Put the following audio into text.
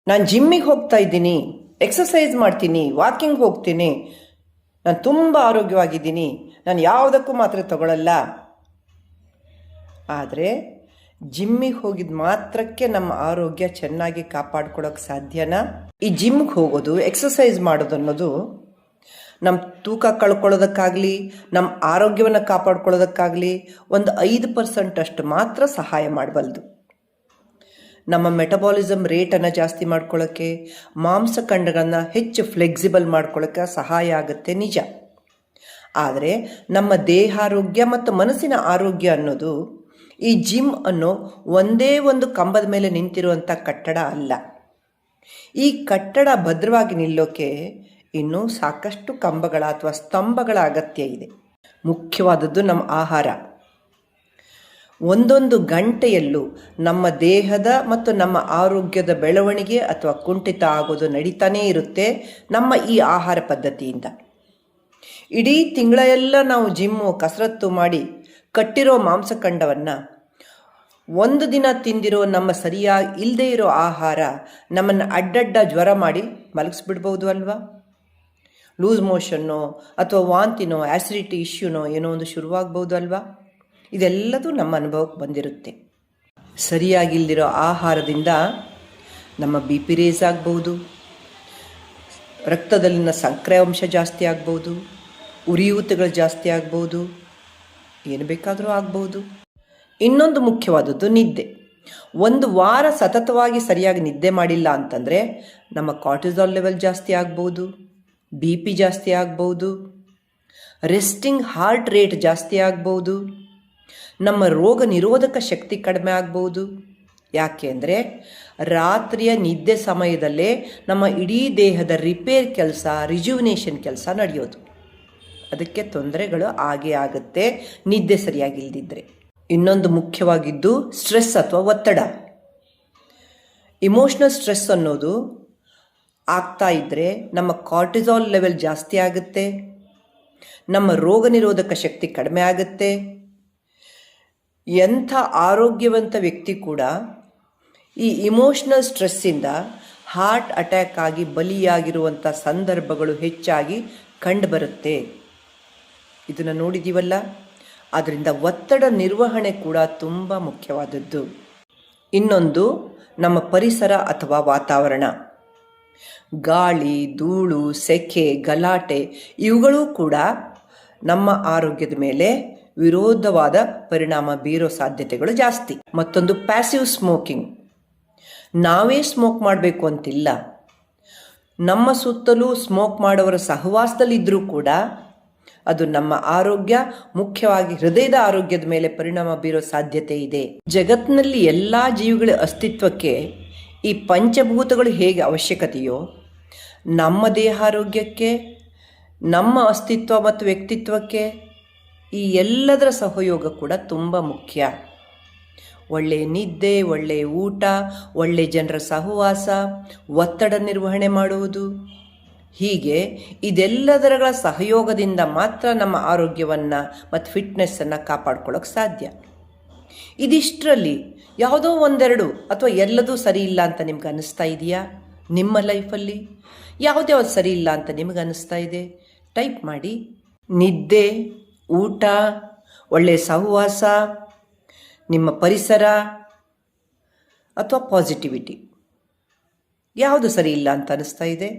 ನಾನು ಜಿಮ್ಮಿಗೆ ಹೋಗ್ತಾ ಇದ್ದೀನಿ, ಎಕ್ಸಸೈಸ್ ಮಾಡ್ತೀನಿ, ವಾಕಿಂಗ್ ಹೋಗ್ತೀನಿ, ನಾನು ತುಂಬ ಆರೋಗ್ಯವಾಗಿದ್ದೀನಿ, ನಾನು ಯಾವುದಕ್ಕೂ ಮಾತ್ರೆ ತಗೊಳ್ಳಲ್ಲ. ಆದರೆ ಜಿಮ್ಮಿಗೆ ಹೋಗಿದ ಮಾತ್ರಕ್ಕೆ ನಮ್ಮ ಆರೋಗ್ಯ ಚೆನ್ನಾಗಿ ಕಾಪಾಡ್ಕೊಳ್ಳೋಕೆ ಸಾಧ್ಯನಾ? ಈ ಜಿಮ್ಗೆ ಹೋಗೋದು, ಎಕ್ಸಸೈಸ್ ಮಾಡೋದು ಅನ್ನೋದು ನಮ್ಮ ತೂಕ ಕಳ್ಕೊಳ್ಳೋದಕ್ಕಾಗಲಿ, ನಮ್ಮ ಆರೋಗ್ಯವನ್ನು ಕಾಪಾಡ್ಕೊಳ್ಳೋದಕ್ಕಾಗಲಿ ಒಂದು 5% ಅಷ್ಟು ಮಾತ್ರ ಸಹಾಯ ಮಾಡಬಲ್ಲದು. ನಮ್ಮ ಮೆಟಬಾಲಿಸಮ್ ರೇಟನ್ನು ಜಾಸ್ತಿ ಮಾಡ್ಕೊಳ್ಳೋಕ್ಕೆ, ಮಾಂಸಖಂಡಗಳನ್ನು ಹೆಚ್ಚು ಫ್ಲೆಕ್ಸಿಬಲ್ ಮಾಡ್ಕೊಳ್ಳೋಕ್ಕೆ ಸಹಾಯ ಆಗುತ್ತೆ ನಿಜ. ಆದರೆ ನಮ್ಮ ದೇಹಾರೋಗ್ಯ ಮತ್ತು ಮನಸ್ಸಿನ ಆರೋಗ್ಯ ಅನ್ನೋದು ಈ ಜಿಮ್ ಅನ್ನೋ ಒಂದೇ ಒಂದು ಕಂಬದ ಮೇಲೆ ನಿಂತಿರುವಂಥ ಕಟ್ಟಡ ಅಲ್ಲ. ಈ ಕಟ್ಟಡ ಭದ್ರವಾಗಿ ನಿಲ್ಲೋಕೆ ಇನ್ನೂ ಸಾಕಷ್ಟು ಕಂಬಗಳ ಅಥವಾ ಸ್ತಂಭಗಳ ಅಗತ್ಯ ಇದೆ. ಮುಖ್ಯವಾದದ್ದು ನಮ್ಮ ಆಹಾರ. ಒಂದೊಂದು ಗಂಟೆಯಲ್ಲೂ ನಮ್ಮ ದೇಹದ ಮತ್ತು ನಮ್ಮ ಆರೋಗ್ಯದ ಬೆಳವಣಿಗೆ ಅಥವಾ ಕುಂಠಿತ ಆಗೋದು ನಡೀತಾನೇ ಇರುತ್ತೆ ನಮ್ಮ ಈ ಆಹಾರ ಪದ್ಧತಿಯಿಂದ. ಇಡೀ ತಿಂಗಳೆಲ್ಲ ನಾವು ಜಿಮ್ಮು ಕಸರತ್ತು ಮಾಡಿ ಕಟ್ಟಿರೋ ಮಾಂಸಖಂಡವನ್ನು ಒಂದು ದಿನ ತಿಂದಿರೋ ನಮ್ಮ ಸರಿಯಾಗಿ ಇಲ್ಲದೆ ಇರೋ ಆಹಾರ ನಮ್ಮನ್ನು ಅಡ್ಡಡ್ಡ ಜ್ವರ ಮಾಡಿ ಮಲಗಿಸ್ಬಿಡ್ಬೋದು ಅಲ್ವಾ? ಲೂಸ್ ಮೋಷನ್ನೋ ಅಥವಾ ವಾಂತಿನೋ ಆ್ಯಸಿಡಿಟಿ ಇಶ್ಯೂನೋ ಏನೋ ಒಂದು ಶುರುವಾಗ್ಬೋದು ಅಲ್ವಾ? ಇದೆಲ್ಲದೂ ನಮ್ಮ ಅನುಭವಕ್ಕೆ ಬಂದಿರುತ್ತೆ. ಸರಿಯಾಗಿಲ್ದಿರೋ ಆಹಾರದಿಂದ ನಮ್ಮ BP ರೇಸ್ ಆಗ್ಬೋದು, ರಕ್ತದಲ್ಲಿನ ಸಕ್ಕರೆ ಅಂಶ ಜಾಸ್ತಿ ಆಗ್ಬೋದು, ಉರಿಯೂತಗಳು ಜಾಸ್ತಿ ಆಗ್ಬೋದು, ಏನು ಬೇಕಾದರೂ ಆಗ್ಬೋದು. ಇನ್ನೊಂದು ಮುಖ್ಯವಾದದ್ದು ನಿದ್ದೆ. ಒಂದು ವಾರ ಸತತವಾಗಿ ಸರಿಯಾಗಿ ನಿದ್ದೆ ಮಾಡಿಲ್ಲ ಅಂತಂದರೆ ನಮ್ಮ ಕಾರ್ಟಿಸಾಲ್ ಲೆವೆಲ್ ಜಾಸ್ತಿ ಆಗ್ಬೋದು, BP ಜಾಸ್ತಿ ಆಗ್ಬೋದು, ರೆಸ್ಟಿಂಗ್ ಹಾರ್ಟ್ ರೇಟ್ ಜಾಸ್ತಿ ಆಗ್ಬೋದು, ನಮ್ಮ ರೋಗ ನಿರೋಧಕ ಶಕ್ತಿ ಕಡಿಮೆ ಆಗ್ಬೋದು. ಯಾಕೆ ಅಂದರೆ ರಾತ್ರಿಯ ನಿದ್ದೆ ಸಮಯದಲ್ಲೇ ನಮ್ಮ ಇಡೀ ದೇಹದ ರಿಪೇರ್ ಕೆಲಸ, ರಿಜ್ಯುವಿನೇಷನ್ ಕೆಲಸ ನಡೆಯೋದು. ಅದಕ್ಕೆ ತೊಂದರೆಗಳು ಆಗೇ ಆಗುತ್ತೆ ನಿದ್ದೆ ಸರಿಯಾಗಿಲ್ದಿದ್ರೆ. ಇನ್ನೊಂದು ಮುಖ್ಯವಾಗಿದ್ದು ಸ್ಟ್ರೆಸ್ ಅಥವಾ ಒತ್ತಡ. ಇಮೋಷ್ನಲ್ ಸ್ಟ್ರೆಸ್ ಅನ್ನೋದು ಆಗ್ತಾ ಇದ್ದರೆ ನಮ್ಮ ಕಾರ್ಟಿಸಾಲ್ ಲೆವೆಲ್ ಜಾಸ್ತಿ ಆಗುತ್ತೆ, ನಮ್ಮ ರೋಗ ನಿರೋಧಕ ಶಕ್ತಿ ಕಡಿಮೆ ಆಗುತ್ತೆ. ಎಂಥ ಆರೋಗ್ಯವಂತ ವ್ಯಕ್ತಿ ಕೂಡ ಈ ಇಮೋಷ್ನಲ್ ಸ್ಟ್ರೆಸ್ಸಿಂದ ಹಾರ್ಟ್ ಅಟ್ಯಾಕ್ ಆಗಿ ಬಲಿಯಾಗಿರುವಂಥ ಸಂದರ್ಭಗಳು ಹೆಚ್ಚಾಗಿ ಕಂಡುಬರುತ್ತೆ. ಇದನ್ನು ನೋಡಿದ್ದೀವಲ್ಲ. ಆದ್ದರಿಂದ ಒತ್ತಡ ನಿರ್ವಹಣೆ ಕೂಡ ತುಂಬ ಮುಖ್ಯವಾದದ್ದು. ಇನ್ನೊಂದು ನಮ್ಮ ಪರಿಸರ ಅಥವಾ ವಾತಾವರಣ. ಗಾಳಿ, ಧೂಳು, ಸೆಕೆ, ಗಲಾಟೆ ಇವುಗಳೂ ಕೂಡ ನಮ್ಮ ಆರೋಗ್ಯದ ಮೇಲೆ ವಿರೋಧವಾದ ಪರಿಣಾಮ ಬೀರೋ ಸಾಧ್ಯತೆಗಳು ಜಾಸ್ತಿ. ಮತ್ತೊಂದು ಪ್ಯಾಸಿವ್ ಸ್ಮೋಕಿಂಗ್. ನಾವೇ ಸ್ಮೋಕ್ ಮಾಡಬೇಕು ಅಂತಿಲ್ಲ, ನಮ್ಮ ಸುತ್ತಲೂ ಸ್ಮೋಕ್ ಮಾಡೋವರ ಸಹವಾಸದಲ್ಲಿದ್ದರೂ ಕೂಡ ಅದು ನಮ್ಮ ಆರೋಗ್ಯ, ಮುಖ್ಯವಾಗಿ ಹೃದಯದ ಆರೋಗ್ಯದ ಮೇಲೆ ಪರಿಣಾಮ ಬೀರೋ ಸಾಧ್ಯತೆ ಇದೆ. ಜಗತ್ತಿನಲ್ಲಿ ಎಲ್ಲ ಜೀವಿಗಳ ಅಸ್ತಿತ್ವಕ್ಕೆ ಈ ಪಂಚಭೂತಗಳು ಹೇಗೆ ಅವಶ್ಯಕತೆಯೋ, ನಮ್ಮ ದೇಹಾರೋಗ್ಯಕ್ಕೆ, ನಮ್ಮ ಅಸ್ತಿತ್ವ ಮತ್ತು ವ್ಯಕ್ತಿತ್ವಕ್ಕೆ ಈ ಎಲ್ಲದರ ಸಹಯೋಗ ಕೂಡ ತುಂಬ ಮುಖ್ಯ. ಒಳ್ಳೆಯ ನಿದ್ದೆ, ಒಳ್ಳೆಯ ಊಟ, ಒಳ್ಳೆಯ ಜನರ ಸಹವಾಸ, ಒತ್ತಡ ನಿರ್ವಹಣೆ ಮಾಡುವುದು, ಹೀಗೆ ಇದೆಲ್ಲದರ ಸಹಯೋಗದಿಂದ ಮಾತ್ರ ನಮ್ಮ ಆರೋಗ್ಯವನ್ನು ಮತ್ತು ಫಿಟ್ನೆಸ್ಸನ್ನು ಕಾಪಾಡ್ಕೊಳ್ಳೋಕೆ ಸಾಧ್ಯ. ಇದಿಷ್ಟರಲ್ಲಿ ಯಾವುದೋ ಒಂದೆರಡು ಅಥವಾ ಎಲ್ಲದೂ ಸರಿ ಇಲ್ಲ ಅಂತ ನಿಮ್ಗೆ ಅನ್ನಿಸ್ತಾ ಇದೆಯಾ? ನಿಮ್ಮ ಲೈಫಲ್ಲಿ ಯಾವುದ್ಯಾವ್ದು ಸರಿ ಇಲ್ಲ ಅಂತ ನಿಮಗೆ ಅನ್ನಿಸ್ತಾ ಇದೆ? ಟೈಪ್ ಮಾಡಿ. ನಿದ್ದೆ, ಊಟ, ಒಳ್ಳೆಯ ಸಹವಾಸ, ನಿಮ್ಮ ಪರಿಸರ ಅಥವಾ ಪಾಸಿಟಿವಿಟಿ, ಯಾವುದು ಸರಿ ಇಲ್ಲ ಅಂತ ಅನ್ನಿಸ್ತಾ ಇದೆ?